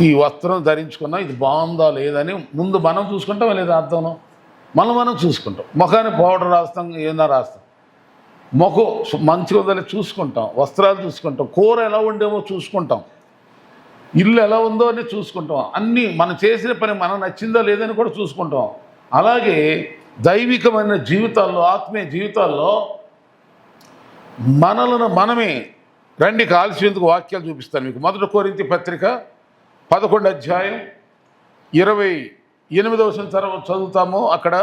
ఈ వస్త్రం ధరించుకున్నాం, ఇది బాగుందా లేదని ముందు మనం చూసుకుంటాం లేదా అర్థం మనం చూసుకుంటాం. ముఖాన్ని పౌడర్ రాస్తాం, ఏదైనా రాస్తాం, ముఖం మంచిగా ఉందని చూసుకుంటాం, వస్త్రాలు చూసుకుంటాం, కూర ఎలా ఉండేమో చూసుకుంటాం, ఇల్లు ఎలా ఉందో అని చూసుకుంటాం, అన్నీ మనం చేసిన పని మనం నచ్చిందో లేదని కూడా చూసుకుంటాం. అలాగే దైవికమైన జీవితాల్లో, ఆత్మీయ జీవితాల్లో మనలను మనమే రండి కాల్చేందుకు వాక్యాలు చూపిస్తాను మీకు. 1 కొరింథీ పత్రిక 11 అధ్యాయం 28వ చదువుతాము. అక్కడ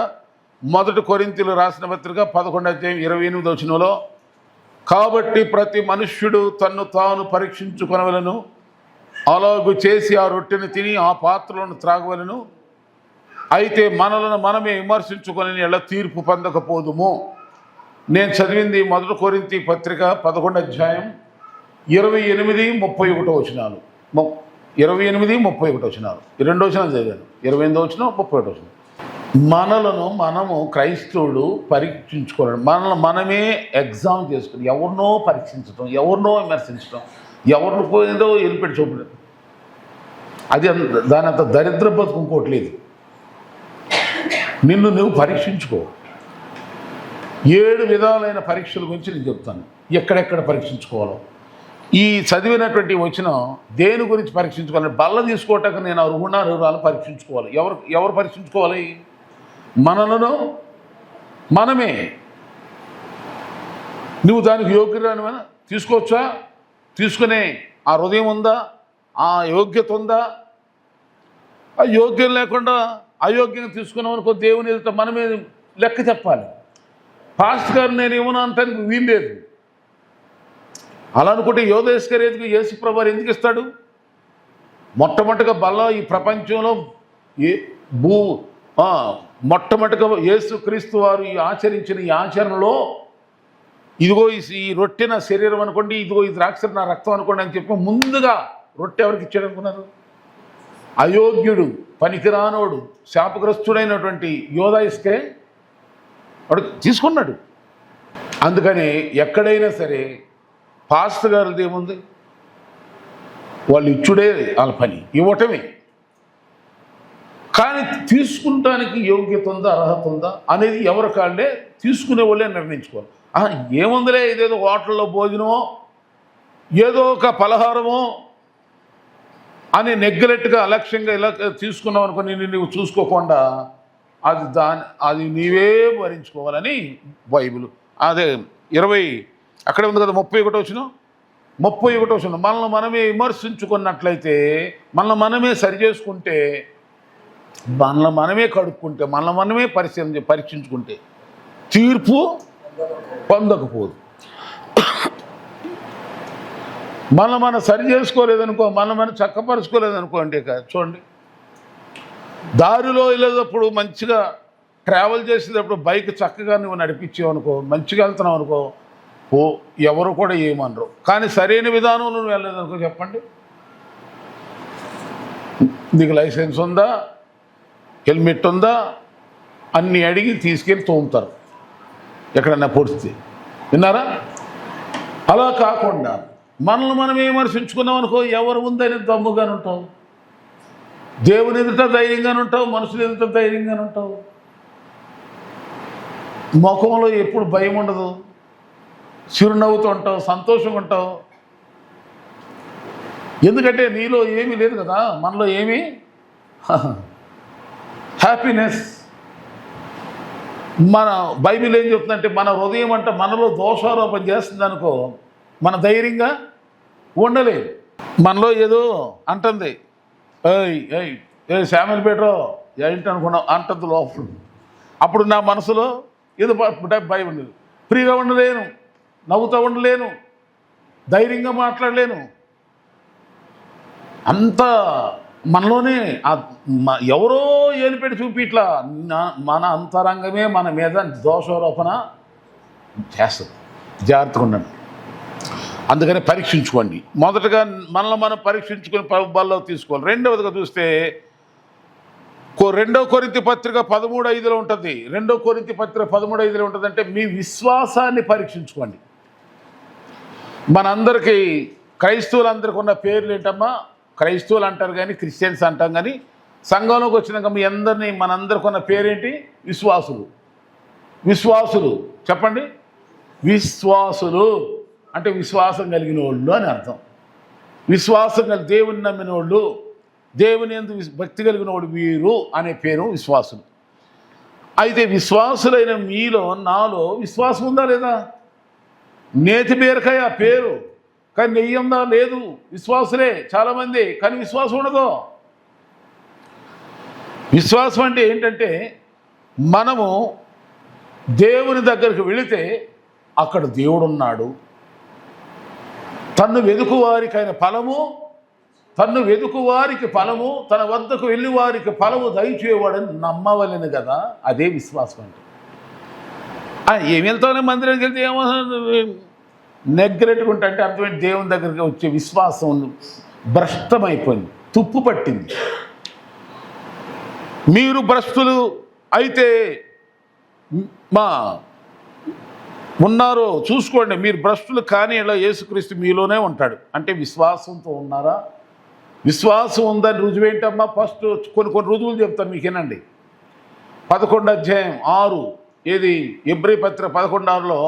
1 కొరింథీలు రాసిన పత్రిక 11 అధ్యాయం 28వ కాబట్టి ప్రతి మనుష్యుడు తన్ను తాను పరీక్షించుకొనవలెను, అలాగు చేసి ఆ రొట్టెని తిని ఆ పాత్రలను త్రాగవలెను. అయితే మనలను మనమే విమర్శించుకొని ఎలా తీర్పు పొందకపోదుము. నేను చదివింది 1 కొరింథీ పత్రిక 11 అధ్యాయం 28-31 వచనాలు. 28-31 వచనాలు. 2 వచనాలు చదివాను, 28వ వచనం 31వ వచనం. మనలను మనము క్రైస్తవుడు పరీక్షించుకోవడం, మనల్ని మనమే ఎగ్జామ్ చేసుకుని ఎవరినో పరీక్షించడం, ఎవరినో విమర్శించడం, ఎవరిని పోయిందో వెళ్ళిపెట్టి చూపడం, అది దాని అంత దరిద్ర బతుకు ఇంకోటి లేదు. నిన్ను నువ్వు పరీక్షించుకో. 7 విధాలైన పరీక్షల గురించి నేను చెప్తాను, ఎక్కడెక్కడ పరీక్షించుకోవాలో. ఈ చదివినటువంటి వచనం దేని గురించి పరీక్షించుకోవాలి? బల్ల తీసుకోవటానికి నేను అర్హురాలు పరీక్షించుకోవాలి. ఎవరు పరీక్షించుకోవాలి? మనలను మనమే. నువ్వు దానికి యోగ్యురానివైనా తీసుకోవచ్చా? తీసుకునే ఆ హృదయం ఉందా? ఆ యోగ్యత ఉందా? ఆ యోగ్యం లేకుండా అయోగ్యంగా తీసుకున్నాం అనుకో, దేవుని ఎదుట మనమే లెక్క చెప్పాలి. పాస్టర్ గారు నేను ఏమన్నా అంటానికి వీలు లేదు. అలా అనుకుంటే యోధేశ్వరేదికి యేసు ప్రభువారు ఎందుకు ఇస్తాడు? మొట్టమొదటిగా బల్ల ఈ ప్రపంచంలో మొట్టమొదటిగా యేసు క్రీస్తు వారు ఆచరించిన ఈ ఆచరణలో ఇదిగో ఈ రొట్టె నా శరీరం అనుకోండి, ఇదిగో ఈ ద్రాక్ష నా రక్తం అనుకోండి అని చెప్పి ముందుగా రొట్టె ఎవరికి ఇచ్చాడు అనుకున్నారు? అయోగ్యుడు, పనికిరానోడు, శాపగ్రస్తుడైనటువంటి యోధాయిస్కే వాడు తీసుకున్నాడు. అందుకని ఎక్కడైనా సరే పాస్టర్ గారిది ఏముంది? వాళ్ళు ఇచ్చుడే వాళ్ళ పని, ఇవ్వటమే. కానీ తీసుకుంటానికి యోగ్యత ఉందా, అర్హత ఉందా అనేది ఎవరి కాళ్ళే తీసుకునే వాళ్ళే నిర్ణయించుకోవాలి. ఏముందిలే, ఇదేదో హోటల్లో భోజనమో ఏదో ఒక పలహారమో అని నెగ్లెక్ట్గా అలక్ష్యంగా ఇలా తీసుకున్నావు అనుకుని నువ్వు చూసుకోకుండా అది నీవే భరించుకోవాలని బైబిల్. అదే 20 అక్కడే ఉంది కదా, 31 వచనం. మనల్ని మనమే విమర్శించుకున్నట్లయితే, మనల్ని మనమే సరి చేసుకుంటే, మనల్ని మనమే కడుక్కుంటే, మనల్ని మనమే పరీక్షించుకుంటే తీర్పు పొందకపోదు. మనం సరి చేసుకోలేదనుకో, మనం చక్కపరుచుకోలేదనుకోండి, చూడండి దారిలో వెళ్ళేటప్పుడు మంచిగా ట్రావెల్ చేసేటప్పుడు బైక్ చక్కగా నువ్వు నడిపించావు అనుకో, మంచిగా వెళ్తున్నావు అనుకో, ఎవరు కూడా ఏమనరు. కానీ సరైన విధానంలో నువ్వు వెళ్ళలేదనుకో, చెప్పండి, నీకు లైసెన్స్ ఉందా, హెల్మెట్ ఉందా అన్నీ అడిగి తీసుకెళ్ళి తోముతారు ఎక్కడన్నా పొడిస్తే. విన్నారా? అలా కాకుండా మనల్ని మనం విమర్శించుకున్నాం అనుకో, ఎవరు ఉందని దమ్ముగానే ఉంటావు, దేవుని ఎదుట ధైర్యంగానే ఉంటావు, మనుషులు ఎదుట ధైర్యంగానే ఉంటావు. ముఖంలో ఎప్పుడు భయం ఉండదు, చిరునవ్వుతూ ఉంటావు, సంతోషంగా ఉంటావు. ఎందుకంటే నీలో ఏమీ లేదు కదా, మనలో ఏమీ హ్యాపీనెస్. మన బైబిల్ ఏం చెప్తుందంటే, మన హృదయం అంటే మనలో దోషారోపణ చేస్తుంది అనుకో, మన ధైర్యంగా ఉండలేదు. మనలో ఏదో అంటుంది, ఏ శామ్యుల్ పీటరో ఏంటి అనుకున్నాం అంటుంది లోపల. అప్పుడు నా మనసులో ఏదో భయం ఉండదు, ఫ్రీగా ఉండలేను, నవ్వుతూ ఉండలేను, ధైర్యంగా మాట్లాడలేను. అంత మనలోనే ఎవరో ఏలిపెట్టి చూపి ఇట్లా మన అంతరంగమే మన మీద దోషారోపణ చేస్తుంది. జాగ్రత్తగా ఉండండి. అందుకని పరీక్షించుకోండి. మొదటగా మనల్ని మనం పరీక్షించుకొని బల్లో తీసుకోవాలి. రెండవదిగా చూస్తే 2 కొరింథీ పత్రిక 13:5 ఉంటుంది. 2 కొరింథీ పత్రిక 13:5 ఉంటుంది. అంటే మీ విశ్వాసాన్ని పరీక్షించుకోండి. మనందరికీ క్రైస్తవులందరికీ ఉన్న పేర్లు ఏంటమ్మా? క్రైస్తవులు అంటారు కానీ క్రిస్టియన్స్ అంటాం కానీ సంఘంలోకి వచ్చినాక మీ అందరినీ మనందరికి ఉన్న పేరేంటి? విశ్వాసులు. విశ్వాసులు చెప్పండి. విశ్వాసులు అంటే విశ్వాసం కలిగిన వాళ్ళు అని అర్థం. విశ్వాసం కలిగి దేవుని నమ్మిన వాళ్ళు, దేవుని యందు భక్తి కలిగిన వాడు వీరు అనే పేరు విశ్వాసులు. అయితే విశ్వాసులైన మీలో నాలో విశ్వాసం ఉందా లేదా? నేతి బీరకాయ పేరు కానీ నెయ్యి ఉందా? లేదు. విశ్వాసులే చాలామంది కానీ విశ్వాసం ఉండదు. విశ్వాసం అంటే ఏంటంటే మనము దేవుని దగ్గరికి వెళితే అక్కడ దేవుడు ఉన్నాడు, తన్ను వెదుకు వారికి ఆయన ఫలము, తన్ను వెదుకు వారికి ఫలము, తన వద్దకు వెళ్ళి వారికి ఫలము దయచేవాడని నమ్మవలేను కదా. అదే విశ్వాసం అంటే. ఏమి వెళ్తానే మందిరానికి వెళ్తే ఏమో నెగ్గరెట్టుకుంటా అంటే అర్థమైంది దేవుని దగ్గరికి వచ్చే విశ్వాసం భ్రష్టమైపోయింది, తుప్పు పట్టింది. మీరు భ్రష్టులు అయితే ఉన్నారో చూసుకోండి. మీరు భ్రష్టులు కానీ ఇలా యేసుక్రీస్తు మీలోనే ఉంటాడు. అంటే విశ్వాసంతో ఉన్నారా? విశ్వాసం ఉందని రుజువేంటమ్మా? ఫస్ట్ కొన్ని రుజువులు చెప్తాను మీకేనండి. 11:6 ఏది ఎబ్రీ పత్రిక 11:6లో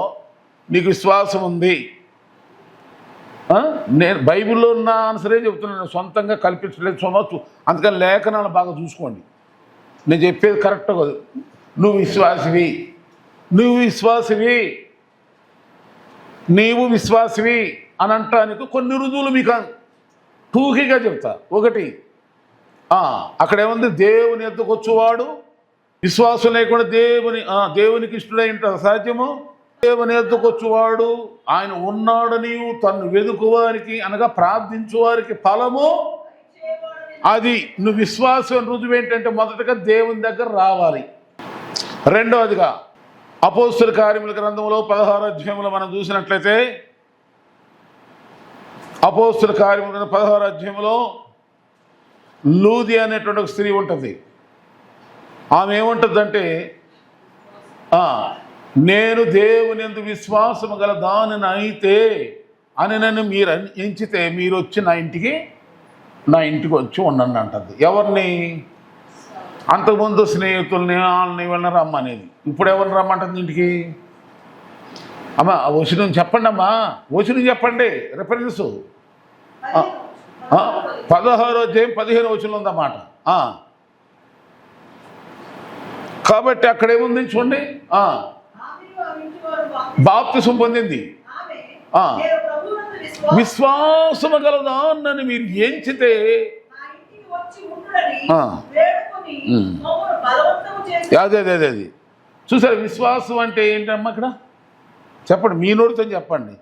నీకు విశ్వాసం ఉంది. నేను బైబిల్లో ఉన్న ఆన్సరే చెప్తున్నాను, సొంతంగా కల్పించలేదు. చూడవచ్చు. అందుకని లేఖనాలు బాగా చూసుకోండి. నేను చెప్పేది కరెక్ట్ కాదు. నువ్వు విశ్వాసివి, నువ్వు విశ్వాసివి, నీవు విశ్వాసివి అని అంటానికి కొన్ని రుజువులు మీకు టూకీగా చెప్తా. ఒకటి, అక్కడేముంది? దేవుని ఎద్దుకు వచ్చేవాడు విశ్వాసం లేకుండా దేవునికి ఇష్టడై ఉంటాడు సాధ్యము. దేవుని ఎద్దుకు వచ్చేవాడు ఆయన ఉన్నాడు, నీవు తను వెదుకువారికి అనగా ప్రార్థించువారికి ఫలము. అది నువ్వు విశ్వాసం రుజువు ఏంటంటే మొదటగా దేవుని దగ్గర రావాలి. రెండవదిగా అపోస్తలుల కార్యముల గ్రంథంలో 16వ అధ్యాయంలో మనం చూసినట్లయితే అపోస్తలుల కార్యముల గ్రంథం 16వ అధ్యాయంలో లూది అనేటువంటి ఒక స్త్రీ ఉంటుంది. ఆమె ఏముంటుందంటే నేను దేవుని యందు విశ్వాసము గల దానిని అయితే అని నన్ను మీరు ఎంచితే మీరు వచ్చి నా ఇంటికి వచ్చి ఉండండి అంటుంది. ఎవరిని? అంతకుముందు స్నేహితుల్ని వాళ్ళని వీళ్ళని రమ్మనేది. ఇప్పుడు ఎవరిని రమ్మంటుంది ఇంటికి? అమ్మా వచనం చెప్పండి అమ్మా, వచనం చెప్పండి. రిఫరెన్స్ 16వ అధ్యాయం 15వ వచనం ఉందన్నమాట. కాబట్టి అక్కడేముంది చూడండి. బాప్తిసం పొందింది. విశ్వాసము గలదా నన్ను మీరు ఎంచితే అదే చూసారు. విశ్వాసం అంటే ఏంటమ్మా ఇక్కడ చెప్పండి, మీ నోటితో చెప్పండి.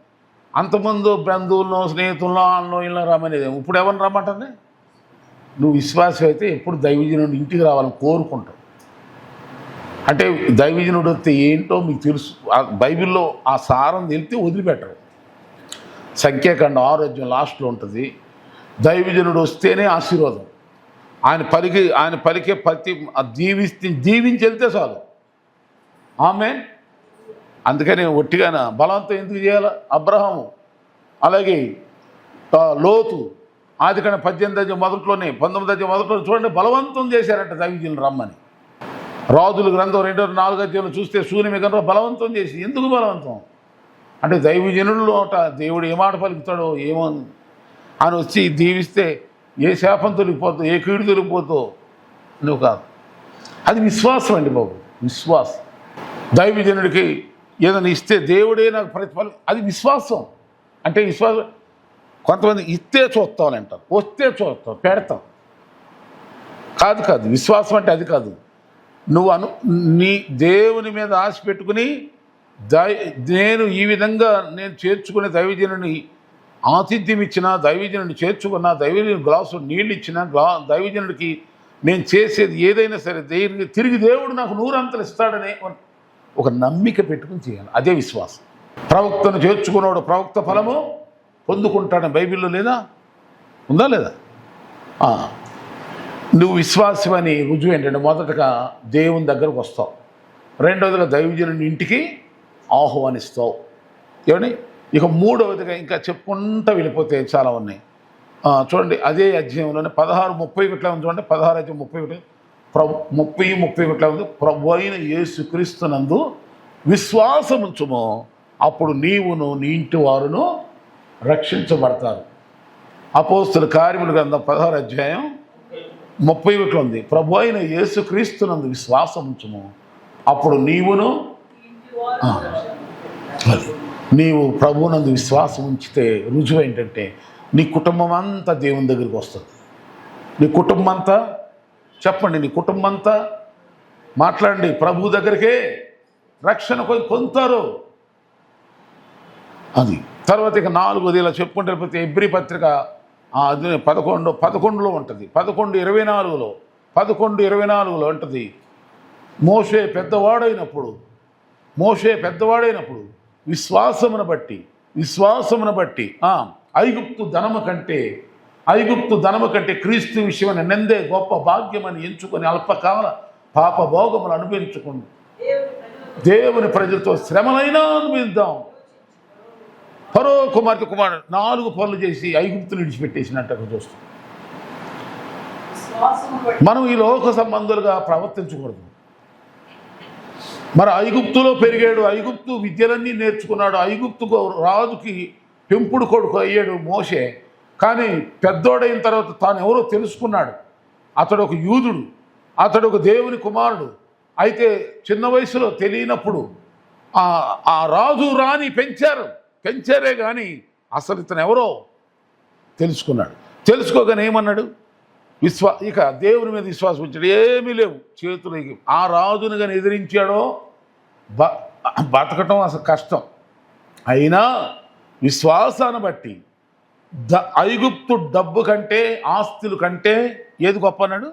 అంతకుముందు బంధువులను స్నేహితులను వాళ్ళను ఇలా రమ్మనేది. ఇప్పుడు ఎవరిని రమ్మంటుంది? నువ్వు విశ్వాసం అయితే ఎప్పుడు దైవజనుడు ఇంటికి రావాలని కోరుకుంటావు. అంటే దైవజనుడు వస్తే ఏంటో మీకు తెలుసు. బైబిల్లో ఆ సారం తెలితే వదిలిపెట్టరు. సంఖ్యాకాండం 6వ అధ్యాయం లాస్ట్లో ఉంటుంది. దైవజనుడు వస్తేనే ఆశీర్వాదం. ఆయన పలికే ప్రతి దీవించి వెళ్తే చాలు. ఆమేన్. అందుకని ఒట్టిగాన బలవంతం ఎందుకు చేయాలి? అబ్రహాము అలాగే లోతు ఆదికాండం 18వ అధ్యాయం మొదట్లోనే 19వ అధ్యాయం మొదట్లో చూడండి బలవంతం చేశారంట దైవజనులు రమ్మని. రాజుల గ్రంథం 2-4 అధ్యాయంలో చూస్తే సూర్యమిగంలో బలవంతం చేసి. ఎందుకు బలవంతం అంటే దైవజనుల్లో దేవుడు ఏ మాట పలుకుతాడో ఏమో అని వచ్చి దీవిస్తే ఏ శాపం తొలగిపోతావు, ఏ కీడు తొలగిపోతావు నువ్వు కాదు. అది విశ్వాసం అండి బాబు. విశ్వాసం. దైవజనుడికి ఏదైనా ఇస్తే దేవుడే నాకు ప్రతిఫలం, అది విశ్వాసం. అంటే విశ్వాసం. కొంతమంది ఇస్తే చూస్తామని అంటారు, వస్తే చూస్తాం, పెడతాం. కాదు విశ్వాసం అంటే అది కాదు. నువ్వు నీ దేవుని మీద ఆశ పెట్టుకుని నేను ఈ విధంగా నేను చేర్చుకునే దైవజనుని ఆతిథ్యం ఇచ్చిన, దైవజనుడిని చేర్చుకున్న, దైవజనుడి గ్లాసు నీళ్ళు ఇచ్చిన, దైవజనుడికి నేను చేసేది ఏదైనా సరే తిరిగి దేవుడు నాకు 100 అంతలు ఇస్తాడనే ఒక నమ్మిక పెట్టుకుని చేయాలి. అదే విశ్వాసం. ప్రవక్తను చేర్చుకున్నాడు ప్రవక్త ఫలము పొందుకుంటాడని బైబిల్లో లేదా? ఉందా లేదా? నువ్వు విశ్వాసమని రుజువు ఏంటంటే మొదటగా దేవుని దగ్గరకు వస్తావు, రెండవదిగా దైవజనుని ఇంటికి ఆహ్వానిస్తావు. ఏమని? ఇక మూడవదిగా ఇంకా చెప్పుకుంటూ వెళ్ళిపోతే చాలా ఉన్నాయి. చూడండి అదే అధ్యాయంలోనే 16:31 ఉంది చూడండి. 16:31 30:31 ఉంది. ప్రభు అయిన యేసుక్రీస్తునందు విశ్వాసముంచుము, అప్పుడు నీవును నీ ఇంటి వారును రక్షించబడతారు. అపోస్తుల కార్యముల గ్రంథం 16:31 ఉంది. ప్రభు అయిన యేసుక్రీస్తునందు విశ్వాసముంచుము, అప్పుడు నీవును నీవు ప్రభువునందు విశ్వాసం ఉంచితే రుజువు ఏంటంటే నీ కుటుంబం అంతా దేవుని దగ్గరికి వస్తుంది. నీ కుటుంబం అంతా, చెప్పండి, నీ కుటుంబం అంతా మాట్లాడండి, ప్రభు దగ్గరికే రక్షణ పొందుతారు. అది తర్వాత ఇక 4 ఇలా చెప్పుకుంటే ప్రతి ఎబ్రీ పత్రిక 11:11లో ఉంటుంది. 11:24లో ఉంటుంది. మోషే పెద్దవాడైనప్పుడు విశ్వాసమును బట్టి ఐగుప్తు ధనము కంటే క్రీస్తు విషయమని నిందే గొప్ప భాగ్యమని ఎంచుకొని అల్పకాల పాప భోగములు అనుభవించుకుని దేవుని ప్రజలతో శ్రమలైనా అనుభవిద్దాం. ఫరో కుమారుడు 4 పనులు చేసి ఐగుప్తుని విడిచిపెట్టేసినట్టు అక్కడ చూస్తాం. మనం ఈ లోక సంబంధులుగా ప్రవర్తించకూడదు. మరి ఐగుప్తులో పెరిగాడు, ఐగుప్తు విద్యలన్నీ నేర్చుకున్నాడు, ఐగుప్తు రాజుకి పెంపుడు కొడుకు అయ్యాడు మోషే. కానీ పెద్దోడైన తర్వాత తాను ఎవరో తెలుసుకున్నాడు. అతడు ఒక యూదుడు, అతడు ఒక దేవుని కుమారుడు. అయితే చిన్న వయసులో తెలియనప్పుడు ఆ రాజు రాణి పెంచారే కానీ అసలు ఇతను ఎవరో తెలుసుకున్నాడు. తెలుసుకోగానే ఏమన్నాడు? ఇక దేవుని మీద విశ్వాసం ఉంచాడు. ఏమీ లేవు చేతులకి. ఆ రాజుని కానీ ఎదిరించాడో బతకటం అసలు కష్టం. అయినా విశ్వాసాన్ని బట్టి ఐగుప్తు డబ్బు కంటే, ఆస్తుల కంటే ఏది గొప్ప అన్నాడు?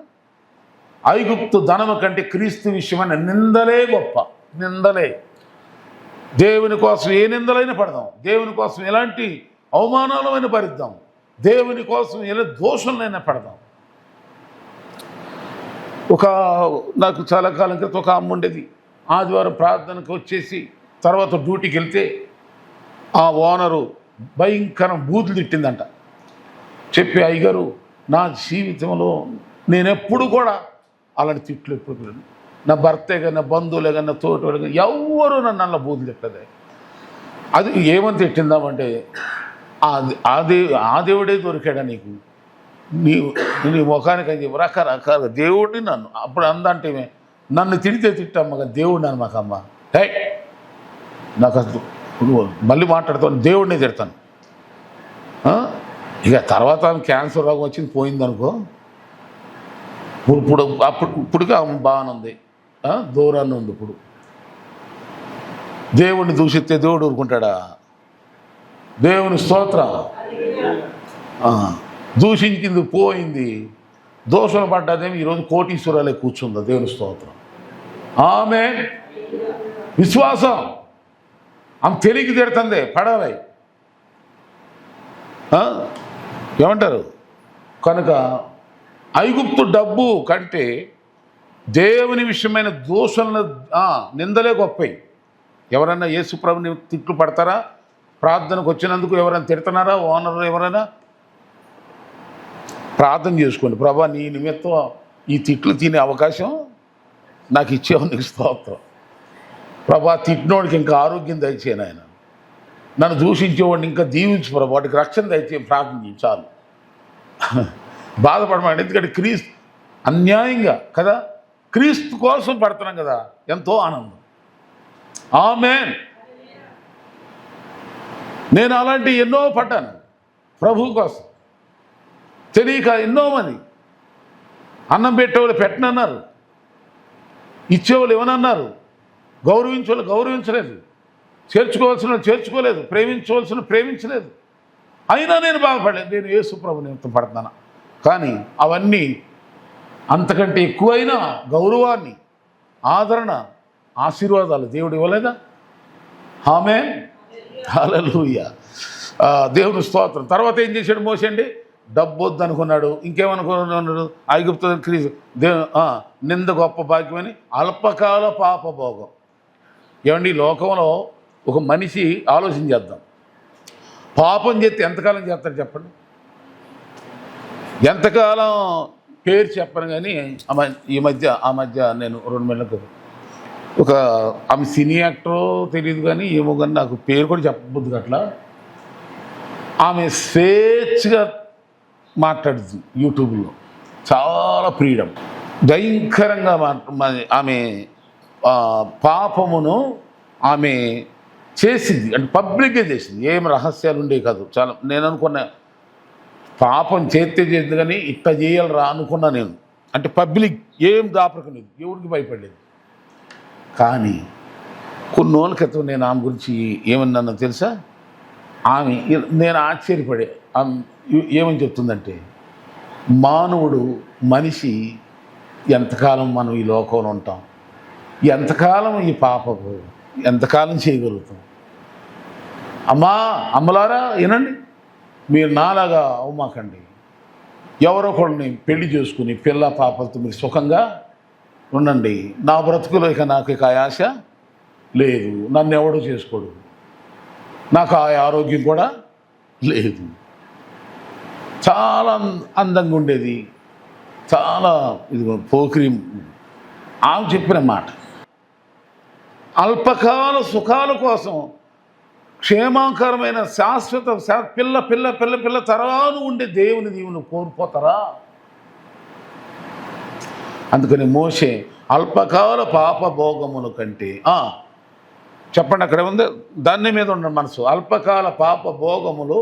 ఐగుప్తు ధనము కంటే క్రీస్తు విషయమైన నిందలే గొప్ప. నిందలే. దేవుని కోసం ఏ నిందలైనా పడదాం, దేవుని కోసం ఎలాంటి అవమానాలైనా భరిద్దాం, దేవుని కోసం ఎలా దోషంలైనా పడదాం. నాకు చాలా కాలం క్రితం ఒక అమ్మ ఉండేది. ఆదివారం ప్రార్థనకు వచ్చేసి తర్వాత డ్యూటీకి వెళ్తే ఆ ఓనరు భయంకరం బూతులు తిట్టిందంట. చెప్పి, అయ్యగారు నా జీవితంలో నేనెప్పుడు కూడా అలాంటి తిట్లు ఎప్పుడు, నా భర్తే కానీ, నా బంధువులే కానీ, నా తోటి కానీ ఎవరు నన్ను అలా బూతులు తిట్టదే. అది ఏమని తిట్టిందామంటే, ఆ దేవుడే దొరికాడా నీకు, నీ ముఖానికి అని చెప్పి రకరకాల దేవుడిని నన్ను అప్పుడు అందంటే నన్ను తిడితే తిట్టమ్మగా దేవుడిని అని మాకమ్మ. నాకు అసలు మళ్ళీ మాట్లాడుతాను, దేవుడిని తిడతాను. ఇక తర్వాత క్యాన్సర్ రోగం వచ్చింది, పోయిందనుకో. ఇప్పుడుగా బాగానే ఉంది, దూరాన్ని ఉంది. ఇప్పుడు దేవుడిని దూషిస్తే దేవుడు ఊరుకుంటాడా? దేవుని స్తోత్రం. దూషించింది పోయింది, దోషం పడ్డదేమి ఈరోజు కోటీశ్వరాలే కూర్చుందా. దేవుని స్తోత్రం. ఆమేన్. విశ్వాసం ఆమె తెలియకి తిడుతుంది, పడాలి. ఏమంటారు? కనుక ఐగుప్తు డబ్బు కంటే దేవుని విషయమైన దోషంలో నిందలే గొప్పవి. ఎవరైనా యేసుప్రభుని తిట్లు పడతారా? ప్రార్థనకు వచ్చినందుకు ఎవరైనా తిడుతున్నారా? ఓనర్ ఎవరైనా ప్రార్థన చేసుకోండి, ప్రభా నీ నిమిత్తం ఈ తిట్లు తినే అవకాశం నాకు ఇచ్చేవు, నీకు స్తోత్రం. ప్రభా తిట్టినోడికి ఇంకా ఆరోగ్యం దయచేయను, ఆయన నన్ను దూషించేవాడిని ఇంకా దీవించు ప్రభా, వాడికి రక్షణ దయచేయని ప్రార్థన చేయి చాలు. బాధపడమండి. ఎందుకంటే క్రీస్తు అన్యాయంగా కదా, క్రీస్తు కోసం పడుతున్నాం కదా, ఎంతో ఆనందం. ఆమేన్. నేను అలాంటి ఎన్నో పడ్డాను ప్రభు కోసం. తెలియక ఎన్నో మంది అన్నం పెట్టేవాళ్ళు పెట్టనన్నారు, ఇచ్చేవాళ్ళు ఇవ్వనన్నారు, గౌరవించేవాళ్ళు గౌరవించలేదు, చేర్చుకోవాల్సిన చేర్చుకోలేదు, ప్రేమించవలసిన ప్రేమించలేదు. అయినా నేను బాధపడలేదు. నేను యేసు ప్రభుని ఎంత పడుతున్నాను. కానీ అవన్నీ అంతకంటే ఎక్కువైన గౌరవాన్ని, ఆదరణ, ఆశీర్వాదాలు దేవుడు ఇవ్వలేదా? ఆమేన్. హల్లెలూయా. దేవుని స్తోత్రం. తర్వాత ఏం చేశాడు మోషే అండి? డబ్బు వద్దు అనుకున్నాడు. ఇంకేమనుకున్నాడు? ఐగుప్తు నింద గొప్ప భాగ్యమని అల్పకాల పాప భోగం. ఏమండి, లోకంలో ఒక మనిషి ఆలోచన చేద్దాం, పాపం చేస్తే ఎంతకాలం చేస్తాడు చెప్పండి? ఎంతకాలం పేరు చెప్పను కానీ ఈ మధ్య నేను 2 నెలలకు ఒక ఆమె సినీ యాక్టరో తెలియదు కానీ ఏమో కానీ నాకు పేరు కూడా చెప్పబుద్ది అట్లా. ఆమె స్వేచ్ఛగా మాట్లాడుతుంది యూట్యూబ్లో, చాలా ఫ్రీడమ్, భయంకరంగా ఆమె పాపమును ఆమె చేసింది, అంటే పబ్లిక్గా చేసింది, ఏం రహస్యాలు ఉండేవి కాదు. చాలా నేను అనుకున్న పాపం చేస్తే చేద్దు కానీ ఇట్లా చేయాలరా అనుకున్నా నేను. అంటే పబ్లిక్ ఏం దాపరకలేదు, ఎవరికి భయపడలేదు. కానీ కొన్ని రోజుల క్రితం నేను ఆమె గురించి ఏమన్నానో తెలుసా? ఆమె నేను ఆశ్చర్యపడే ఆమె ఏమని చెప్తుందంటే, మానవుడు మనిషి ఎంతకాలం మనం ఈ లోకంలో ఉంటాం, ఎంతకాలం ఈ పాపకు ఎంతకాలం చేయగలుగుతాం? అమ్మలారా వినండి, మీరు నాలాగా అవ్వమాకండి. ఎవరో ఒకరిని పెళ్లి చేసుకుని పిల్ల పాపలతో మీరు సుఖంగా ఉండండి. నా బ్రతుకులో నాకు ఇక ఆశ లేదు, నన్ను ఎవడో చేసుకోడు, నాకు ఆ ఆరోగ్యం కూడా లేదు. చాలా అందంగా ఉండేది, చాలా ఇది పోకిరి. ఆమె చెప్పిన మాట, అల్పకాల సుఖాల కోసం క్షేమాకరమైన శాశ్వత పిల్ల పిల్ల పిల్ల పిల్ల తరాలు ఉండే దేవుని దీవుని కోల్పోతారా? అందుకని మోషే అల్పకాల పాప భోగముల కంటే చెప్పండి, అక్కడ ఉంది, దాని మీద ఉన్న మనసు. అల్పకాల పాప భోగములు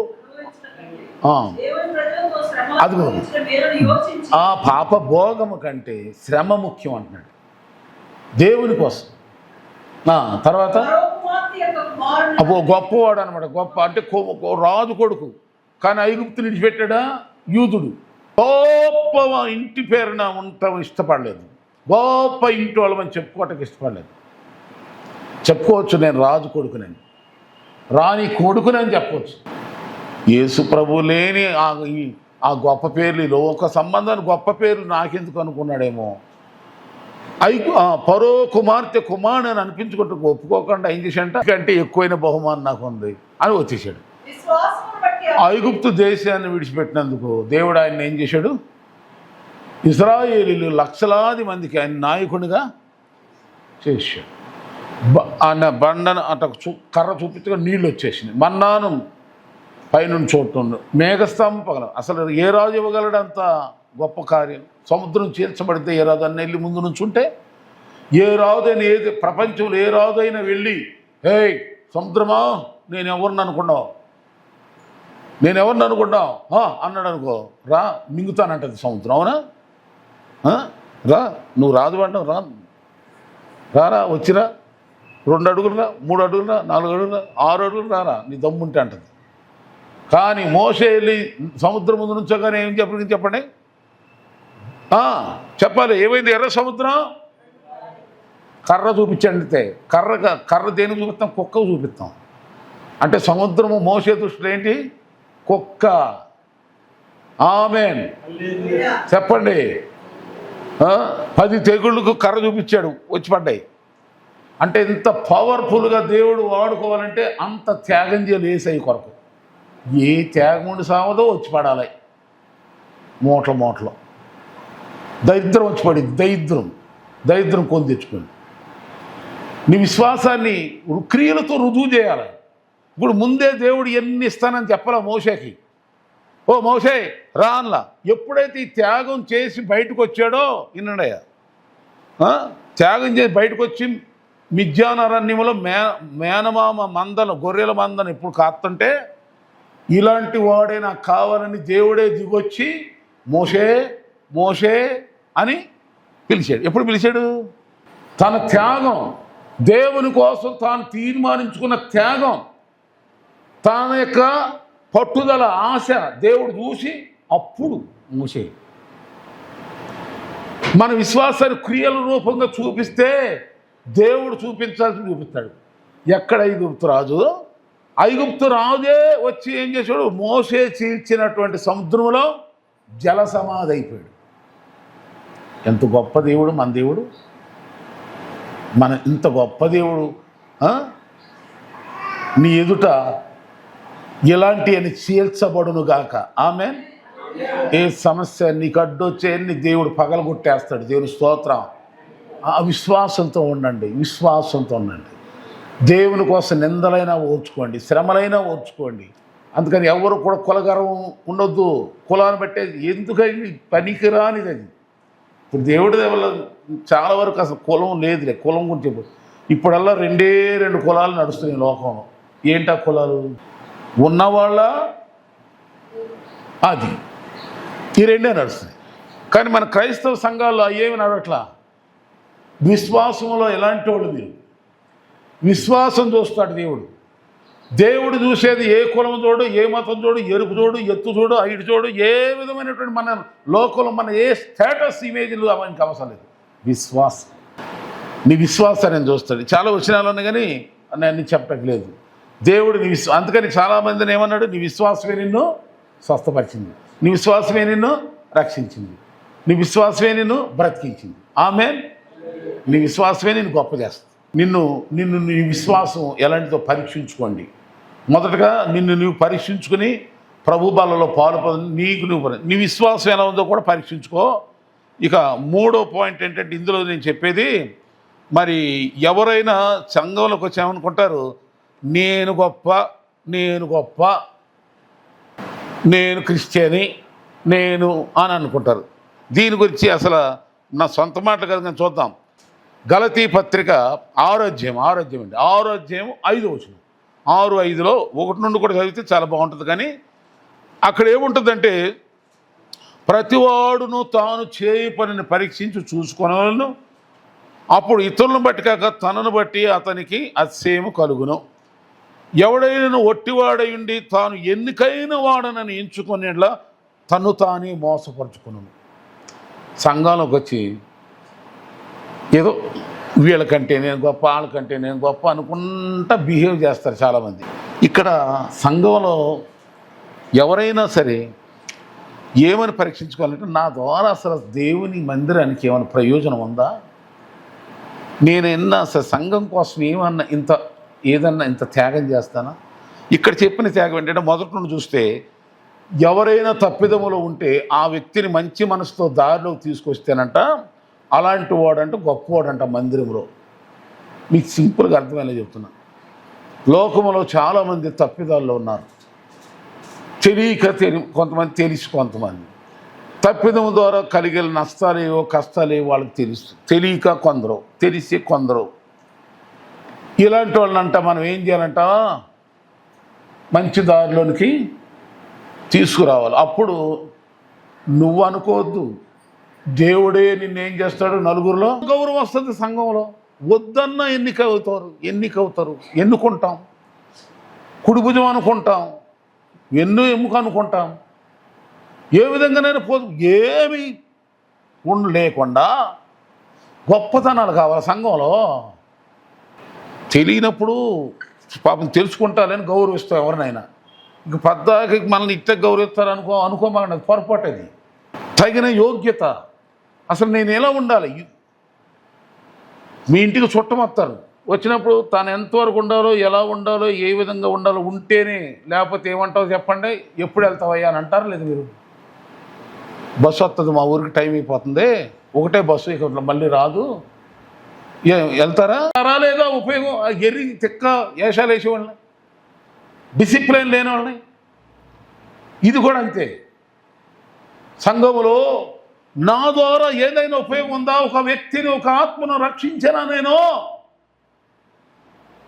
అది ఆ పాప భోగము కంటే శ్రమ ముఖ్యం అంటున్నాడు దేవుని కోసం. తర్వాత అబ్బో గొప్పవాడు అనమాట. గొప్ప అంటే రాజు కొడుకు, కానీ ఐగుప్తుని విడిచిపెట్టాడా యూదుడు. గొప్ప ఇంటి పేరున ఉండటం ఇష్టపడలేదు, గొప్ప ఇంటి వాళ్ళమని చెప్పుకోవటానికి ఇష్టపడలేదు. చెప్పుకోవచ్చు నేను రాజు కొడుకునని, రాణి కొడుకునని చెప్పవచ్చు. యేసు ప్రభు లేని ఆ గొప్ప పేర్లు, లోక సంబంధాన్ని గొప్ప పేర్లు నాకెందుకు అనుకున్నాడేమో. పరో కుమార్తె కుమారుడు అని అనిపించుకుంటూ ఒప్పుకోకుండా ఏం చేశాడంట, కంటే ఎక్కువైన బహుమానం నాకు ఉంది అని వచ్చేసాడు. ఐగుప్తు దేశాన్ని విడిచిపెట్టినందుకు దేవుడు ఆయన ఏం చేశాడు, ఇశ్రాయేలీలు లక్షలాది మందికి ఆయన నాయకునిగా చేశాడు. ఆయన బండను అట కర్ర చూపించగా నీళ్ళు వచ్చేసినాయి, మన్నాను పైనుండి చూడటం, మేఘస్తంభం. అసలు ఏ రాజు ఇవ్వగలడంత గొప్ప కార్యం. సముద్రం చీల్చబడితే ఏ రాజు అన్న వెళ్ళి ముందు నుంచి ఉంటే, ఏ రాజైనా ఏది ప్రపంచంలో ఏ రాజైనా వెళ్ళి ఏయ్ సముద్రమా నేను ఎవరిని అనుకున్నావు అన్నాడు అనుకో, రా మింగుతానంటది సముద్రం. అవునా? రా నువ్వు రాదు అంటావు, రారా వచ్చిరా, 2 అడుగులురా, 3 అడుగులురా, 4 అడుగులురా, 6 అడుగులు రారా నీ దమ్ముంటే అంటది. కానీ మోషే వెళ్ళి సముద్రం ముందు నుంచోగానే ఏం చెప్పండి చెప్పాలి, ఏమైంది? ఎర్ర సముద్రం కర్ర చూపించండితే, కర్ర దేనికి చూపిస్తాం? కుక్కకు చూపిస్తాం. అంటే సముద్రము మోసే దృష్టిలో ఏంటి? కుక్క. ఆమేన్ చెప్పండి. 10 తెగుళ్ళకు కర్ర చూపించాడు, వచ్చి పడ్డాయి. అంటే ఇంత పవర్ఫుల్గా దేవుడు వాడుకోవాలంటే అంత త్యాగం చేయాలి ఏసై కొరకు. ఏ త్యాగం ఉండి సావదో వచ్చి పడాలి మూటలు. దరిద్రం వచ్చి పడింది, దరిద్రం కొని తెచ్చుకోండి. నీ విశ్వాసాన్ని క్రియలతో రుజువు చేయాలి. ఇప్పుడు ముందే దేవుడు ఎన్ని ఇస్తానని చెప్పాలా మోషేకి. ఓ మోషే రా అన్లా. ఎప్పుడైతే ఈ త్యాగం చేసి బయటకు వచ్చాడో విన్నాడయ్యా, త్యాగం చేసి బయటకు వచ్చి మిద్యానరణ్యంలో మేనమామ మందను, గొర్రెల మందను ఇప్పుడు కాస్తుంటే, ఇలాంటి వాడే నాకు కావాలని దేవుడే దిగొచ్చి మోషే అని పిలిచాడు. ఎప్పుడు పిలిచాడు? తన త్యాగం, దేవుని కోసం తాను తీర్మానించుకున్న త్యాగం, తన యొక్క పట్టుదల, ఆశ దేవుడు చూసి అప్పుడు మోషే. మన విశ్వాసాన్ని క్రియల రూపంగా చూపిస్తే దేవుడు చూపించాల్సి చూపిస్తాడు. ఎక్కడ ఐగుప్తు రాజే వచ్చి ఏం చేశాడు? మోషే చీల్చినటువంటి సముద్రంలో జల సమాధి అయిపోయాడు. ఎంత గొప్ప దేవుడు మన దేవుడు! ఇంత గొప్ప దేవుడు నీ ఎదుట ఇలాంటి అని చీల్చబడును గాక. ఆమేన్. ఏ సమస్య నీకు అడ్డొచ్చే దేవుడు పగలగొట్టేస్తాడు. దేవుని స్తోత్రం. ఆ విశ్వాసంతో ఉండండి, విశ్వాసంతో ఉండండి. దేవుని కోసం నిందలైనా ఓర్చుకోండి, శ్రమలైనా ఓర్చుకోండి. అందుకని ఎవరు కూడా కులగర్వం ఉండొద్దు. కులాన్ని బట్టేది ఎందుకని పనికిరానిది అది. ఇప్పుడు దేవుడి వల్ల చాలా వరకు అసలు కులం లేదులే. కులం గురించి చెప్పు. ఇప్పుడల్లా రెండు కులాలు నడుస్తున్నాయి లోకంలో. ఏంటా కులాలు? ఉన్నవాళ్ళ అది ఈ రెండే నడుస్తున్నాయి. కానీ మన క్రైస్తవ సంఘాల్లో ఏమి నడవట్లా. విశ్వాసంలో ఎలాంటి వాళ్ళు మీరు? విశ్వాసం చూస్తాడు దేవుడు. దేవుడు చూసేది ఏ కులం చూడు, ఏ మతం చూడు, ఎరుపు చూడు, ఎత్తు చూడు, ఐడు చూడు, ఏ విధమైనటువంటి మన లోకంలో మన ఏ స్టేటస్ ఇమేజ్లు అవన్నీ అవసరం లేదు. విశ్వాసం, నీ విశ్వాసాన్ని చూస్తాడు. చాలా వచనాలు ఉన్నాయి కానీ అన్నీ చెప్పట్లేదు. దేవుడు నీ అందుకని చాలామందిని ఏమన్నాడు? నీ విశ్వాసమే నిన్ను స్వస్థపరిచింది, నీ విశ్వాసమే నిన్ను రక్షించింది, నీ విశ్వాసమే నిన్ను బ్రతికించింది. ఆమేన్. నీ విశ్వాసమే నిన్ను గొప్ప చేస్తుంది. నీ విశ్వాసం ఎలాంటిదో పరీక్షించుకోండి. మొదటగా నువ్వు పరీక్షించుకుని ప్రభు బలలో పాలు నీ విశ్వాసం ఎలా ఉందో కూడా పరీక్షించుకో. ఇక మూడో పాయింట్ ఏంటంటే ఇందులో నేను చెప్పేది, మరి ఎవరైనా సంఘంలోకి వచ్చామనుకుంటారు, నేను గొప్ప, నేను క్రిస్టియని, నేను అని అనుకుంటారు. దీని గురించి అసలు నా సొంత మాటలు కదా నేను చూద్దాం. గలతీ పత్రిక 6వ అధ్యాయం 5వ వచనం, 6:5లో 1 నుండి కూడా చదివితే చాలా బాగుంటుంది. కానీ అక్కడ ఏముంటుందంటే, ప్రతివాడును తాను చేయి పనిని పరీక్షించి చూసుకొనవలెను, అప్పుడు ఇతరులను బట్టి కాక తనను బట్టి అతనికి అతిశయము కలుగును. ఎవడైనా ఒట్టివాడై ఉండి తాను ఎన్నికైన వాడనని ఎంచుకునేలా తను తానే మోసపరుచుకును. సంఘంలోకి వచ్చి ఏదో వీళ్ళకంటే నేను గొప్ప, వాళ్ళకంటే నేను గొప్ప అనుకుంటా బిహేవ్ చేస్తారు చాలామంది. ఇక్కడ సంఘంలో ఎవరైనా సరే ఏమని పరీక్షించుకోవాలంటే, నా ద్వారా అసలు దేవుని మందిరానికి ఏమైనా ప్రయోజనం ఉందా? నేను అసలు సంఘం కోసం ఏదన్నా ఇంత త్యాగం చేస్తానా? ఇక్కడ చెప్పిన త్యాగం ఏంటంటే, మొదటి నుండి చూస్తే ఎవరైనా తప్పిదములో ఉంటే ఆ వ్యక్తిని మంచి మనసుతో దారిలోకి తీసుకొస్తేనంట అలాంటి వాడంట గొప్పవాడంట మందిరంలో. మీకు సింపుల్గా అర్థమయ్యేలా చెప్తున్నా. లోకంలో చాలామంది తప్పిదాల్లో ఉన్నారు. కొంతమంది తెలిసి, కొంతమంది తప్పిదం ద్వారా కలిగే నష్టాలేవో కష్టాలేవో వాళ్ళకి తెలుస్తుంది. తెలియక కొందరు, తెలిసి కొందరు. ఇలాంటి వాళ్ళనంట మనం ఏం చేయాలంట? మంచి దారిలోనికి తీసుకురావాలి. అప్పుడు నువ్వు అనుకోవద్దు, దేవుడే నిన్నేం చేస్తాడు? నలుగురిలో గౌరవం వస్తుంది. సంఘంలో వద్దన్నా ఎన్నుకుంటాం, కుడి భుజం అనుకుంటాం, ఎముక అనుకుంటాం. ఏ విధంగానైనా పోదు. ఏమి లేకుండా గొప్పతనాలు కావాలి సంఘంలో. తెలియనప్పుడు పాపం తెలుసుకుంటారని గౌరవిస్తాం ఎవరినైనా. ఇంక పెద్దకి మనల్ని ఇట్ట గౌరవిస్తారు అనుకోమన్నది పొరపాటు. అది తగిన యోగ్యత. అసలు నేను ఎలా ఉండాలి? మీ ఇంటికి చుట్టం వస్తారు, వచ్చినప్పుడు తాను ఎంతవరకు ఉండాలో, ఎలా ఉండాలో, ఏ విధంగా ఉండాలో ఉంటేనే. లేకపోతే ఏమంటావు చెప్పండి, ఎప్పుడు వెళ్తావయ్యా అని అంటారు. లేదు, మీరు బస్సు వస్తుంది, మా ఊరికి టైం అయిపోతుంది, ఒకటే బస్సు, ఇక మళ్ళీ రాదు, వెళ్తారా? రాలేదా ఉపయోగం? ఎర్రి తిక్క వేషాలు వేసేవాళ్ళని, డిసిప్లిన్ లేని వాళ్ళని. ఇది కూడా అంతే. సంఘములో నా ద్వారా ఏదైనా ఉపయోగం ఉందా? ఒక వ్యక్తిని, ఒక ఆత్మను రక్షించినా నేను,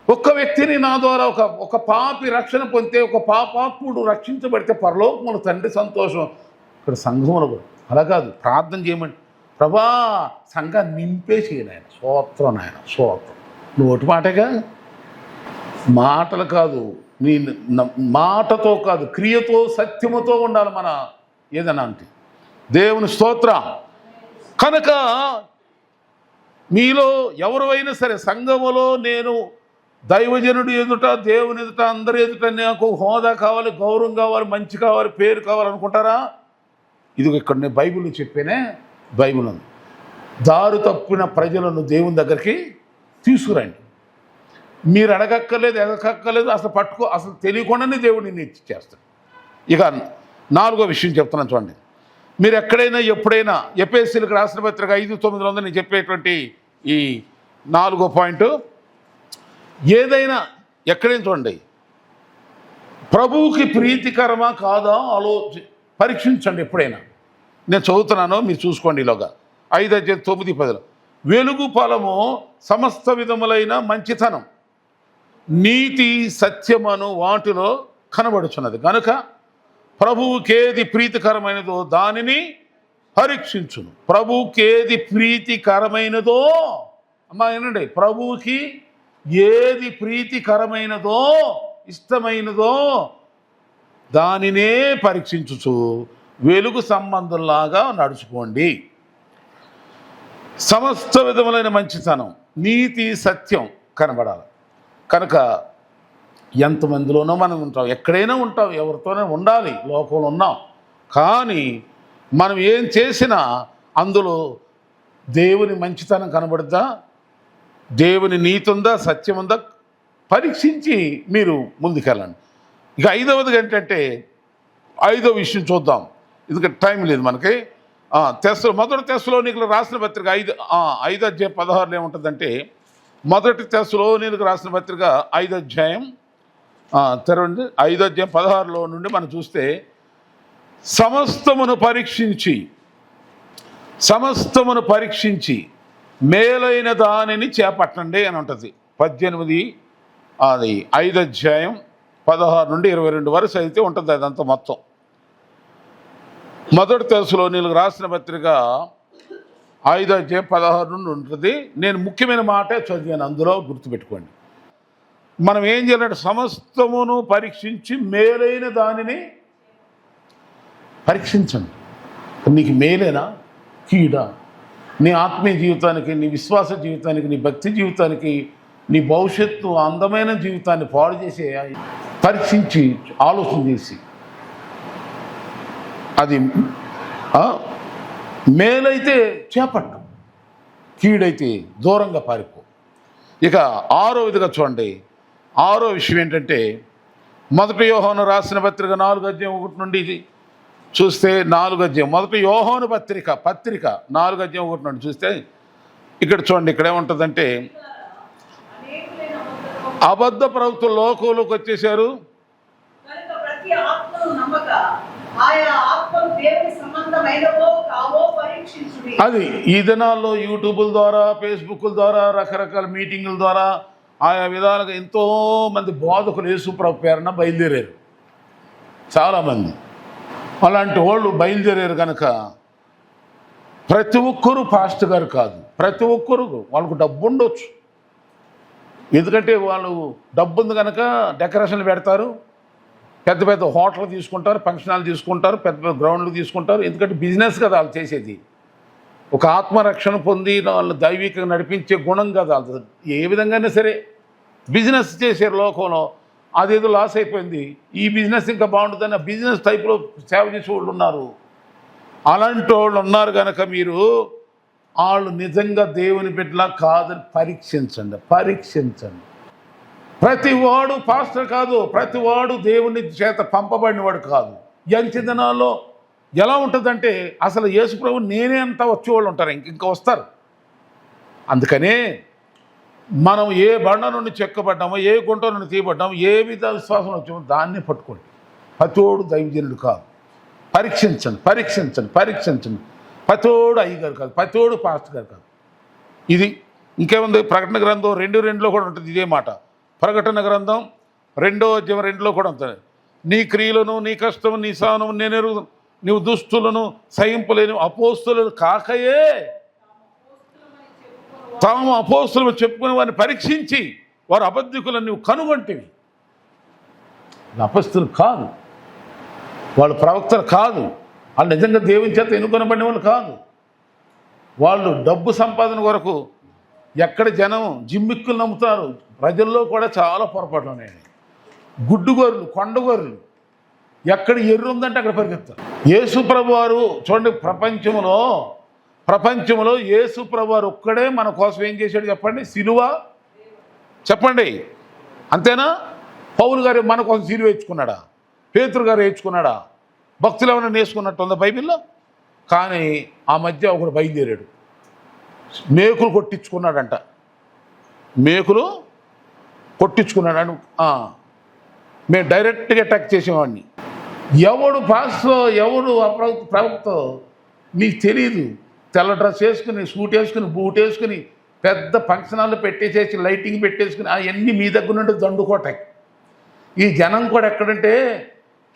ఒక్క వ్యక్తిని నా ద్వారా ఒక పాపి రక్షణ పొందితే, ఒక పాపాత్ముడు రక్షించబడితే పరలోకములు తండ్రి సంతోషం. ఇక్కడ సంఘములు కూడా అలా కాదు. ప్రార్థన చేయమంటే, ప్రభా సంఘాన్ని నింపేసి నాయన, స్తోత్రం నాయన, స్తోత్రం. నువ్వు ఒకటి మాటగా, మాటలు కాదు, నీ మాటతో కాదు, క్రియతో, సత్యముతో ఉండాలి మన ఏదైనా అంటే. దేవుని స్తోత్రం. కనుక మీలో ఎవరైనా సరే సంఘములో నేను దైవజనుడు ఎదుట, దేవుని ఎదుట, అందరి ఎదుట నాకు హోదా కావాలి, గౌరవం కావాలి, మంచి కావాలి, పేరు కావాలనుకుంటారా? ఇది ఇక్కడ నేను బైబిల్లో చెప్పేనే. బైబిల్ ఉంది, దారు తప్పిన ప్రజలను దేవుని దగ్గరికి తీసుకురండి. మీరు అడగక్కర్లేదు, ఎదగక్కర్లేదు, అసలు అసలు తెలియకుండానే దేవుడు నిన్ను ఇచ్చేస్తాడు. ఇక నాలుగో విషయం చెప్తున్నాను చూడండి. మీరు ఎక్కడైనా ఎప్పుడైనా ఎఫెసీయులకు రాసిన పత్రిక 5:9 నేను చెప్పేటువంటి ఈ 4వ పాయింట్, ఏదైనా ఎక్కడైనా చూడండి, ప్రభువుకి ప్రీతికరమా కాదా పరీక్షించండి. ఎప్పుడైనా నేను చదువుతున్నాను, మీరు చూసుకోండి. ఈలోగా 5:9-10 వెలుగు ఫలము సమస్త విధములైన మంచితనం, నీతి, సత్యమను వాటిలో కనబడుచున్నది కనుక ప్రభువుకేది ప్రీతికరమైనదో దానిని పరీక్షించును. ప్రభువుకేది ప్రీతికరమైనదో, అమ్మా ఏనండి, ప్రభువుకి ఏది ప్రీతికరమైనదో ఇష్టమైనదో దానినే పరీక్షించుచు వెలుగు సంబంధంలాగా నడుచుకోండి. సమస్త విధములైన మంచితనం, నీతి, సత్యం కనబడాలి. కనుక ఎంతమందిలోనో మనం ఉంటాం, ఎక్కడైనా ఉంటాం, ఎవరితోనే ఉండాలి, లోకంలో ఉన్నాం. కానీ మనం ఏం చేసినా అందులో దేవుని మంచితనం కనబడుద్దా, దేవుని నీతి ఉందా, సత్యం ఉందా పరీక్షించి మీరు ముందుకెళ్ళండి. ఇక 5వది ఏంటంటే, 5వ విషయం చూద్దాం, ఎందుకంటే టైం లేదు మనకి. మొదటి తెస్సలోనికీయులకు రాసిన పత్రిక 5:16 ఏముంటుందంటే, మొదటి తెస్సలోనికీయులకు రాసిన పత్రిక 5వ అధ్యాయం తెరవండి. 5వ అధ్యాయం 16 నుండి మనం చూస్తే, సమస్తమును పరీక్షించి మేలైన దానిని చేపట్టండి అని ఉంటుంది. 18 అది 5వ అధ్యాయం 16 నుండి 22 వరకు అయితే ఉంటుంది అదంతా మొత్తం. మొదటి తెస్సలోనికీయులకు రాసిన పత్రిక 5వ అధ్యాయం 16 నుండి ఉంటుంది. నేను ముఖ్యమైన మాటే చదివాను, అందులో గుర్తుపెట్టుకోండి. మనం ఏం చేయాలంటే సమస్తమును పరీక్షించి మేలైన దానిని పరీక్షించండి. నీకు మేలేనా కీడా? నీ ఆత్మీయ జీవితానికి, నీ విశ్వాస జీవితానికి, నీ భక్తి జీవితానికి, నీ భవిష్యత్తు అందమైన జీవితాన్ని పాడు చేసే పరీక్షించి ఆలోచన చేసి అది మేలైతే చేపట్టు, కీడైతే దూరంగా పారిపో. ఇక 6వదిగా చూడండి, 6వ విషయం ఏంటంటే, మొదటి యోహాను రాసిన పత్రిక 4:1 నుండి చూస్తే, 4వ అధ్యాయం మొదటి యోహాను పత్రిక 4:1 నుండి చూస్తే ఇక్కడ చూడండి, ఇక్కడ ఏముంటుందంటే, అబద్ధ ప్రవక్తలు లోకంలోకి వచ్చేసారు. అది ఈ దినాల్లో యూట్యూబుల ద్వారా, ఫేస్బుక్ల ద్వారా, రకరకాల మీటింగుల ద్వారా ఆయా విధాలుగా ఎంతోమంది బోధకులు యేసుప్రభు పేరున బయలుదేరారు. చాలామంది అలాంటి వాళ్ళు బయలుదేరారు. కనుక ప్రతి ఒక్కరూ పాస్టర్ గారు కాదు, ప్రతి ఒక్కరు వాళ్ళకు డబ్బు ఉండొచ్చు. ఎందుకంటే వాళ్ళు డబ్బు ఉంది కనుక డెకరేషన్లు పెడతారు, పెద్ద పెద్ద హోటళ్ళు తీసుకుంటారు, ఫంక్షన్ హాల్ తీసుకుంటారు, పెద్ద పెద్ద గ్రౌండ్లు తీసుకుంటారు. ఎందుకంటే బిజినెస్ కదా వాళ్ళు చేసేది. ఒక ఆత్మరక్షణ పొంది వాళ్ళు దైవికంగా నడిపించే గుణం కదా వాళ్ళు. ఏ విధంగానే సరే బిజినెస్ చేసారు లోకంలో, అదేదో లాస్ అయిపోయింది, ఈ బిజినెస్ ఇంకా బాగుంటుందని బిజినెస్ టైప్లో సేవ చేసే వాళ్ళు ఉన్నారు. అలాంటి వాళ్ళు ఉన్నారు కనుక మీరు వాళ్ళు నిజంగా దేవుని బిడ్డలా కాదని పరీక్షించండి. ప్రతివాడు పాస్టర్ కాదు, ప్రతివాడు దేవుని చేత పంపబడినవాడు కాదు. ఎంచి దినాల్లో ఎలా ఉంటుందంటే, అసలు యేసుప్రభు నేనే అంతా వచ్చేవాళ్ళు ఉంటారు, ఇంకా వస్తారు. అందుకనే మనం ఏ బండ నుండి చెక్కబడ్డామో, ఏ గుంట నుండి తీయబడ్డామో, ఏ విధ విశ్వాసం వచ్చామో దాన్నే పట్టుకోండి. ప్రతివాడు దైవజనుడు కాదు. పరీక్షించండి. ప్రతివాడు అయ్యగారు కాదు, ప్రతివాడు పాస్టర్ గారు కాదు. ఇది ఇంకేముంది, ప్రకటన గ్రంథం 2:2 కూడా ఉంటుంది ఇదే మాట. ప్రకటన గ్రంథం 2వ అధ్యాయం 2లో కూడా ఉంటుంది. నీ క్రియలను, నీ కష్టము, నీ సహనము నేను ఎరుగుదును, నీవు దుష్టులను సహింపలేని అపోస్తులను కాకయే తాము అపోస్తులు చెప్పుకుని వారిని పరీక్షించి వారు అబద్ధికులను నువ్వు కనుగొంటివి. అపస్తులు కాదు, వాళ్ళు ప్రవక్తలు కాదు, వాళ్ళు నిజంగా దేవుని చేత ఎన్నుకొనబడిన వాళ్ళు కాదు. వాళ్ళు డబ్బు సంపాదన కొరకు ఎక్కడ జనం జిమ్మిక్కులు నమ్ముతారు. ప్రజల్లో కూడా చాలా పొరపాట్లు ఉన్నాయి. గుడ్డుగొర్రెలు, కొండగొర్రెలు, ఎక్కడ ఎర్రు ఉందంటే అక్కడ పరిగెత్తారు. యేసుప్రభు వారు చూడండి, ప్రపంచంలో యేసుప్రభు వారు ఒక్కడే మన కోసం ఏం చేశాడు చెప్పండి? సిలువ. చెప్పండి, అంతేనా? పౌలు గారు మన కోసం సిలువ వేయించుకున్నాడా? పేతురు గారు వేయించుకున్నాడా? భక్తులు ఏమైనా నేర్చుకున్నట్టు ఉందా బైబిల్లో? కానీ ఆ మధ్య ఒకడు బయలుదేరాడు, మేకులు కొట్టించుకున్నాడంట. మేకులు కొట్టించుకున్నాడు. మేము డైరెక్ట్గా అటాక్ చేసేవాడిని. ఎవడు పాస్తో ఎవడు ప్రవక్తో మీకు తెలియదు. తెల్ల డ్రెస్ వేసుకుని, సూట్ వేసుకుని, బూట్ వేసుకుని, పెద్ద ఫంక్షన్ హాల్లో పెట్టేసేసి లైటింగ్ పెట్టేసుకుని అవన్నీ మీ దగ్గర నుండి దండుకోటాయి. ఈ జనం కూడా ఎక్కడంటే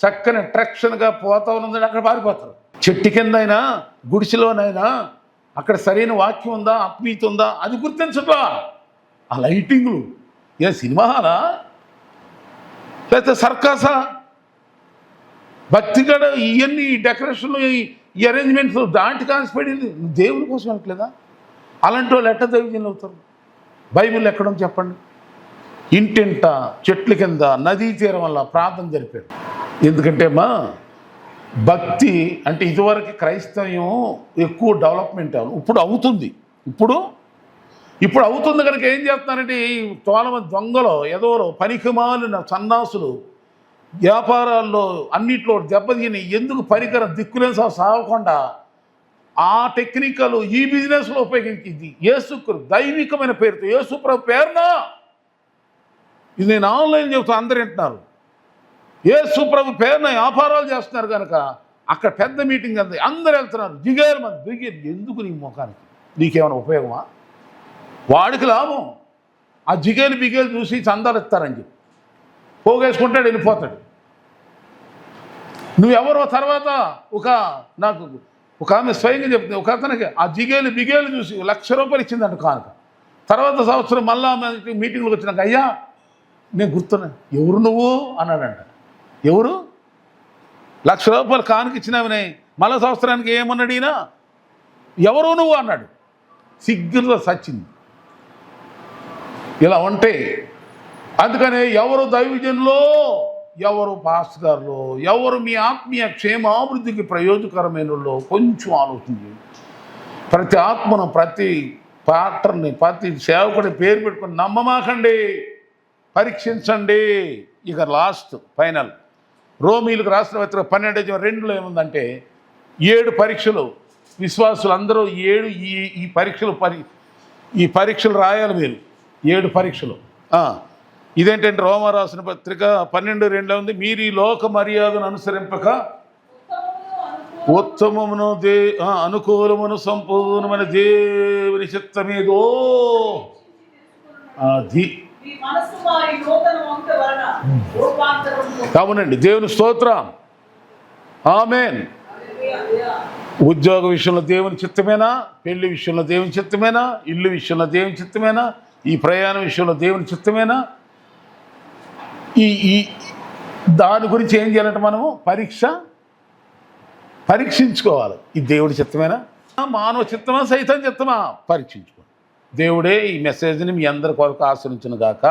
చక్కని అట్రాక్షన్గా పోతా ఉన్నదని అక్కడ పారిపోతారు. చెట్టు కింద అయినా గుడిసెలోనైనా అక్కడ సరైన వాక్యం ఉందా, ఆత్మీయత ఉందా అది గుర్తించట్లా. ఆ లైటింగ్లు ఏ సినిమా హాలా లేకపోతే సర్కాసా? భక్తి గడ ఇవన్నీ డెకరేషన్లు, ఈ అరేంజ్మెంట్స్ దాంటి కాసిపడింది. దేవుని కోసం అనట్లేదా? అలాంటి వాళ్ళు ఎట్ట దైవజనులు అవుతారు? బైబిల్ ఎక్కడం చెప్పండి. ఇంటింట చెట్ల కింద నదీ తీరం వల్ల ప్రార్థన జరిపారు. ఎందుకంటే భక్తి అంటే ఇదివరకు క్రైస్తవ్యం ఎక్కువ డెవలప్మెంట్ అవ్వాలి, ఇప్పుడు అవుతుంది. ఇప్పుడు అవుతుంది కనుక ఏం చేస్తున్నారంటే చాలా మంది దొంగలు, ఎదవలు, పనికిమాలిన సన్నాసులు వ్యాపారాల్లో అన్నిట్లో దెబ్బతిని ఎందుకు పరికరం దిక్కులేని సాగకుండా ఆ టెక్నికల్ ఈ బిజినెస్లో ఉపయోగించింది. యేసు దైవికమైన పేరుతో యేసు ప్రభు పేరున ఇది నేను ఆన్లైన్ చెబుతాను, అందరూ వింటున్నారు. యేసు ప్రభు పేరున వ్యాపారాలు చేస్తున్నారు కనుక అక్కడ పెద్ద మీటింగ్ అంది, అందరు వెళ్తున్నారు. దిగేరు మంది దిగేరు. ఎందుకు నీ ముఖానికి నీకేమైనా ఉపయోగమా? వాడికి లాభం. ఆ జిగేలు బిగేలు చూసి చందాలు ఇస్తారని చెప్పి పోగేసుకుంటాడు, వెళ్ళిపోతాడు. నువ్వెవరో తర్వాత నాకు ఒక ఆమె స్వయంగా చెప్తుంది, ఒక అతనికి ఆ జిగేలు బిగేలు చూసి ₹1,00,000 ఇచ్చిందంట కానుక. తర్వాత సంవత్సరం మళ్ళా మీటింగ్లోకి వచ్చినాక, అయ్యా నేను గుర్తున్నా, ఎవరు నువ్వు అన్నాడంట. ఎవరు? ₹1,00,000 కానుక ఇచ్చినామని మళ్ళా సంవత్సరానికి ఏమన్నాడు ఈయన? ఎవరు నువ్వు అన్నాడు. సిగ్గులో సచ్చింది. ఇలా ఉంటే అందుకనే ఎవరు దైవజనులో, ఎవరు పాస్టర్ గారులో, ఎవరు మీ ఆత్మీయ క్షేమాభివృద్ధికి ప్రయోజకరమైన కొంచెం ఆలోచించి ప్రతి ఆత్మను, ప్రతి పాత్రని, ప్రతి సేవకుడి పేరు పెట్టుకుని నమ్మమాకండి, పరీక్షించండి. ఇక లాస్ట్ ఫైనల్ రోమీలకు రాసిన పత్రిక 12:2 ఏముందంటే 7 పరీక్షలు విశ్వాసులు అందరూ 7 ఈ పరీక్షలు రాయాలి మీరు. 7 పరీక్షలు. ఇదేంటంటే రోమా రాసిన పత్రిక 12:2 ఉంది. మీరు ఈ లోక మర్యాదను అనుసరింపక ఉత్తమమును అనుకూలమును సంపూర్ణమైన దేవుని చిత్తమేదో అది. అవునండి, దేవుని స్తోత్రం, ఆమేన్. ఉద్యోగ విషయంలో దేవుని చిత్తమేనా? పెళ్లి విషయంలో దేవుని చిత్తమేనా? ఇల్లు విషయంలో దేవుని చిత్తమేనా? ఈ ప్రయాణం విషయంలో దేవుని చిత్తమేనా? ఈ దాని గురించి ఏం చేయాలంటే మనము పరీక్షించుకోవాలి. ఈ దేవుడి చిత్తమేనా, మానవ చిత్తమా, సైతం చిత్తమా పరీక్షించుకోవాలి. దేవుడే ఈ మెసేజ్ని మీ అందరి కొరకు ఆశ్రయించును గాక.